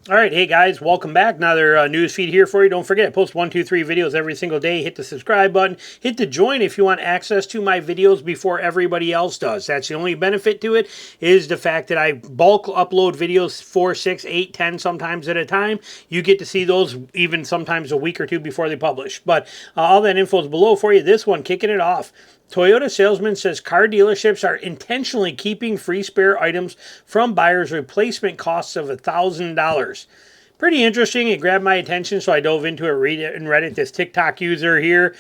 All right, hey guys, welcome back. Another news feed here for you. Don't forget, I post 1, 2, 3 videos every single day. Hit the subscribe button. Hit the join if you want access to my videos before everybody else does. That's the only benefit to it, is the fact that I bulk upload videos 4, 6, 8, 10 sometimes at a time. You get to see those even sometimes a week or two before they publish. But all that info is below for you. This one, kicking it off. Toyota salesman says car dealerships are intentionally keeping free spare items from buyers' replacement costs of $1,000. Pretty interesting. It grabbed my attention, so I dove into it, read it, and read it. This TikTok user here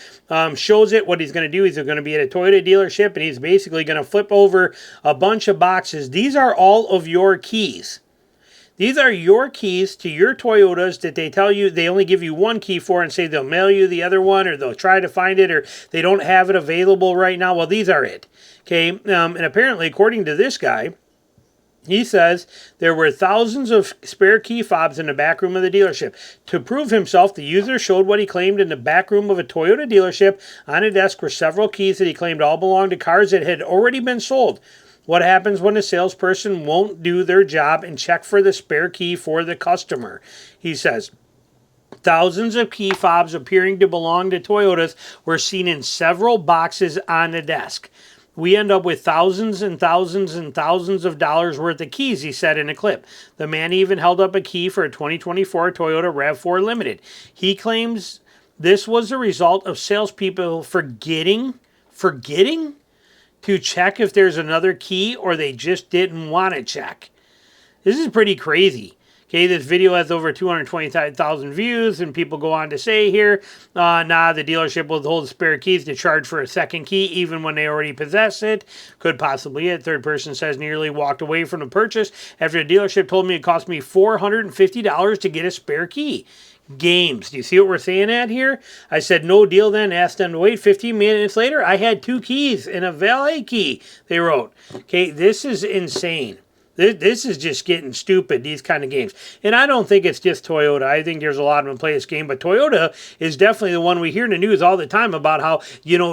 shows it. What he's going to do is he's going to be at a Toyota dealership, and he's basically going to flip over a bunch of boxes. These are all of your keys. These are your keys to your Toyotas that they tell you they only give you one key for and say they'll mail you the other one, or they'll try to find it, or they don't have it available right now. Well, these are it. Okay, and apparently, according to this guy, he says there were thousands of spare key fobs in the back room of the dealership. To prove himself, the user showed what he claimed in the back room of a Toyota dealership. On a desk were several keys that he claimed all belonged to cars that had already been sold. What happens when a salesperson won't do their job and check for the spare key for the customer? He says, thousands of key fobs appearing to belong to Toyotas were seen in several boxes on the desk. We end up with thousands and thousands and thousands of dollars worth of keys, he said in a clip. The man even held up a key for a 2024 Toyota RAV4 Limited. He claims this was the result of salespeople forgetting to check if there's another key, or they just didn't want to check. This is pretty crazy. Okay, this video has over 225,000 views, and people go on to say here, the dealership will hold spare keys to charge for a second key even when they already possess it. Could possibly it. Third person says nearly walked away from the purchase after the dealership told me it cost me $450 to get a spare key. Games. Do you see what we're saying at here? I said no deal then, asked them to wait. 15 minutes later, I had 2 keys and a valet key, they wrote. Okay, this is insane. This is just getting stupid, these kind of games. And I don't think it's just Toyota. I think there's a lot of them play this game. But Toyota is definitely the one we hear in the news all the time about how,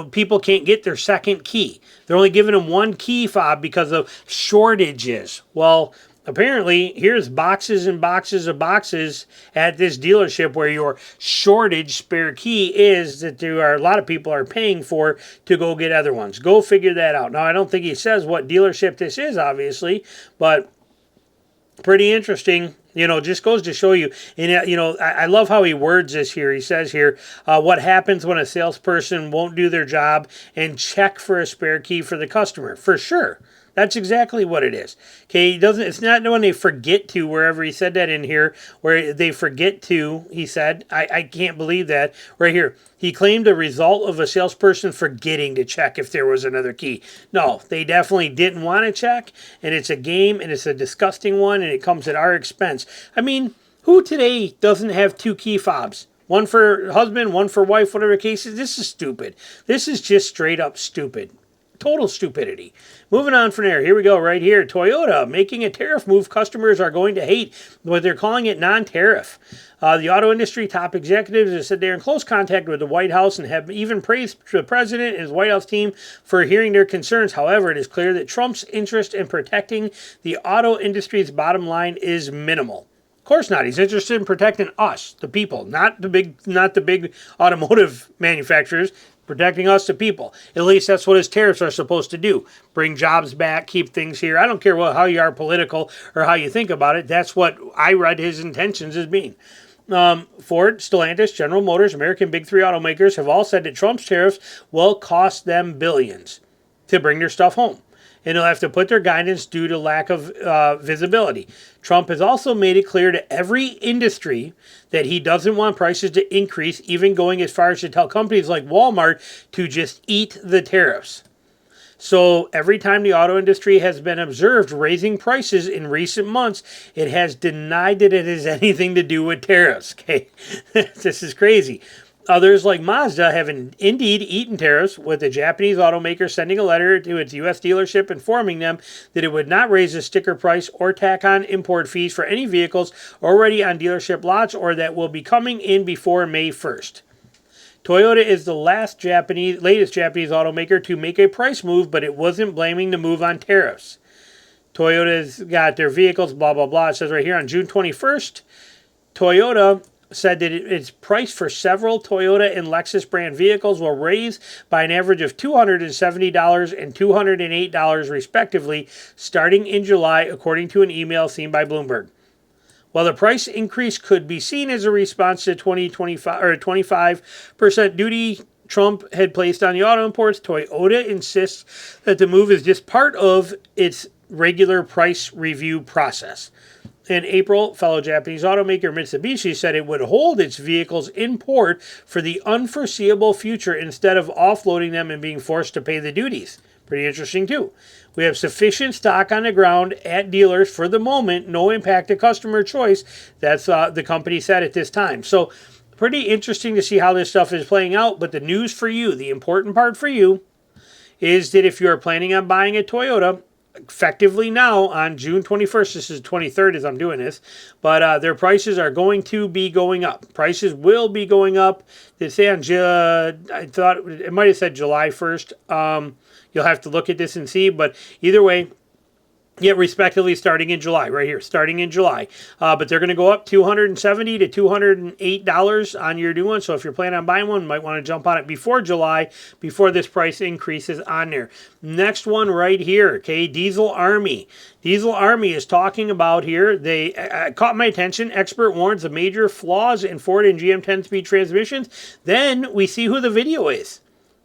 people can't get their second key. They're only giving them one key fob because of shortages. Well, apparently, here's boxes and boxes of boxes at this dealership where your shortage spare key is that there are a lot of people are paying for to go get other ones. Go figure that out. Now, I don't think he says what dealership this is, obviously, but pretty interesting. Just goes to show you. And, I love how he words this here. He says here, what happens when a salesperson won't do their job and check for a spare key for the customer? For sure. That's exactly what it is. Okay, it's not when they forget to, wherever he said that in here, where they forget to, he said. I can't believe that. Right here. He claimed a result of a salesperson forgetting to check if there was another key. No, they definitely didn't want to check, and it's a game, and it's a disgusting one, and it comes at our expense. I mean, who today doesn't have 2 key fobs? One for husband, one for wife, whatever the case is. This is stupid. This is just straight up stupid. Total stupidity. Moving on from there, here we go right here. Toyota making a tariff move customers are going to hate, but they're calling it non-tariff. The auto industry top executives have said they're in close contact with the White House and have even praised the president and his White House team for hearing their concerns. However, it is clear that Trump's interest in protecting the auto industry's bottom line is minimal. Of course not. He's interested in protecting us, the people, not the big automotive manufacturers. Protecting us, the people. At least that's what his tariffs are supposed to do. Bring jobs back, keep things here. I don't care how you are political or how you think about it. That's what I read his intentions as being. Ford, Stellantis, General Motors, American Big Three automakers have all said that Trump's tariffs will cost them billions to bring their stuff home. And they'll have to put their guidance due to lack of visibility. Trump has also made it clear to every industry that he doesn't want prices to increase, even going as far as to tell companies like Walmart to just eat the tariffs. So every time the auto industry has been observed raising prices in recent months, it has denied that it has anything to do with tariffs. Okay, this is crazy. Others, like Mazda, have indeed eaten tariffs, with the Japanese automaker sending a letter to its U.S. dealership informing them that it would not raise the sticker price or tack on import fees for any vehicles already on dealership lots or that will be coming in before May 1st. Toyota is the latest Japanese automaker to make a price move, but it wasn't blaming the move on tariffs. Toyota's got their vehicles, blah, blah, blah. It says right here on June 21st, Toyota said that its price for several Toyota and Lexus brand vehicles will raise by an average of $270 and $208 respectively starting in July, according to an email seen by Bloomberg. While the price increase could be seen as a response to 25% duty Trump had placed on the auto imports, Toyota insists that the move is just part of its regular price review process. In April, fellow Japanese automaker Mitsubishi said it would hold its vehicles in port for the unforeseeable future instead of offloading them and being forced to pay the duties. Pretty interesting, too. We have sufficient stock on the ground at dealers for the moment, no impact to customer choice. That's the company said at this time. So, pretty interesting to see how this stuff is playing out. But the news for you, the important part for you, is that if you are planning on buying a Toyota, effectively now on June 21st, this is 23rd as I'm doing this, but their prices are going to be going up. Prices will be going up. They say on, I thought it might have said July 1st. You'll have to look at this and see, but either way, yeah, respectively starting in July, right here, starting in July. But they're going to go up $270 to $208 on your new one. So if you're planning on buying one, you might want to jump on it before July, before this price increases on there. Next one right here, okay, Diesel Army. Diesel Army is talking about here, they caught my attention. Expert warns of major flaws in Ford and GM 10-speed transmissions. Then we see who the video is.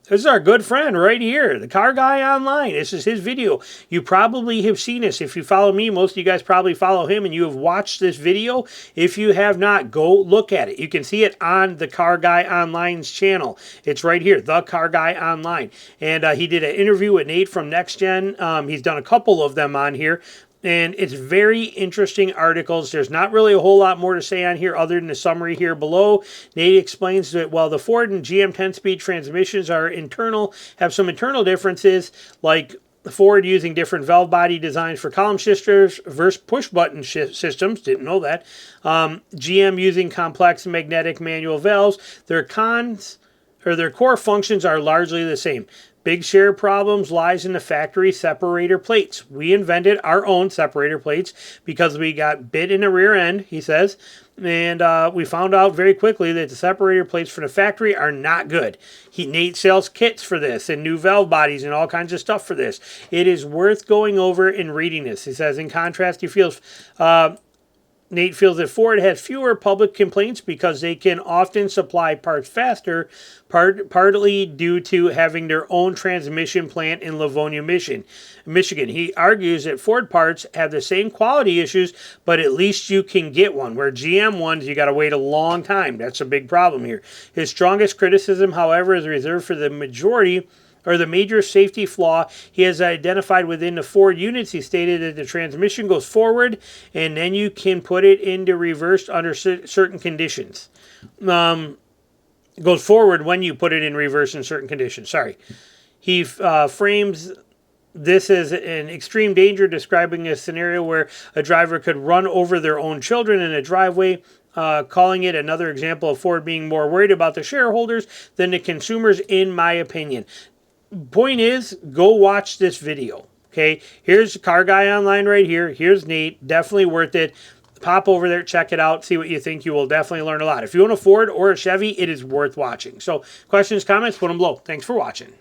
This is our good friend right here, the Car Guy Online. This is his video. You probably have seen this. If you follow me, most of you guys probably follow him, and you have watched this video. If you have not, go look at it. You can see it on the Car Guy Online's channel. It's right here, the Car Guy Online. And he did an interview with Nate from Next Gen. He's done a couple of them on here. And it's very interesting articles. There's not really a whole lot more to say on here other than the summary here below. Nate explains that while the Ford and GM 10-speed transmissions are internal, have some internal differences, like Ford using different valve body designs for column shifters versus push-button systems. Didn't know that. GM using complex magnetic manual valves. Their core functions are largely the same. Big share problems lies in the factory separator plates. We invented our own separator plates because we got bit in the rear end, he says, and we found out very quickly that the separator plates from the factory are not good. Nate sells kits for this and new valve bodies and all kinds of stuff for this. It is worth going over and reading this. He says, in contrast, Nate feels that Ford has fewer public complaints because they can often supply parts faster, partly due to having their own transmission plant in Livonia, Michigan. He argues that Ford parts have the same quality issues, but at least you can get one, where GM ones, you got to wait a long time. That's a big problem here. His strongest criticism, however, is reserved for the major safety flaw he has identified within the Ford units. He stated that the transmission goes forward and then you can put it into reverse under certain conditions. Goes forward when you put it in reverse in certain conditions. Sorry. He frames this as an extreme danger, describing a scenario where a driver could run over their own children in a driveway. Calling it another example of Ford being more worried about the shareholders than the consumers, in my opinion. Point is, go watch this video, okay? Here's the Car Guy Online right here. Here's Nate. Definitely worth it. Pop over there, check it out, see what you think. You will definitely learn a lot. If you own a Ford or a Chevy, it is worth watching. So, questions, comments, put them below. Thanks for watching.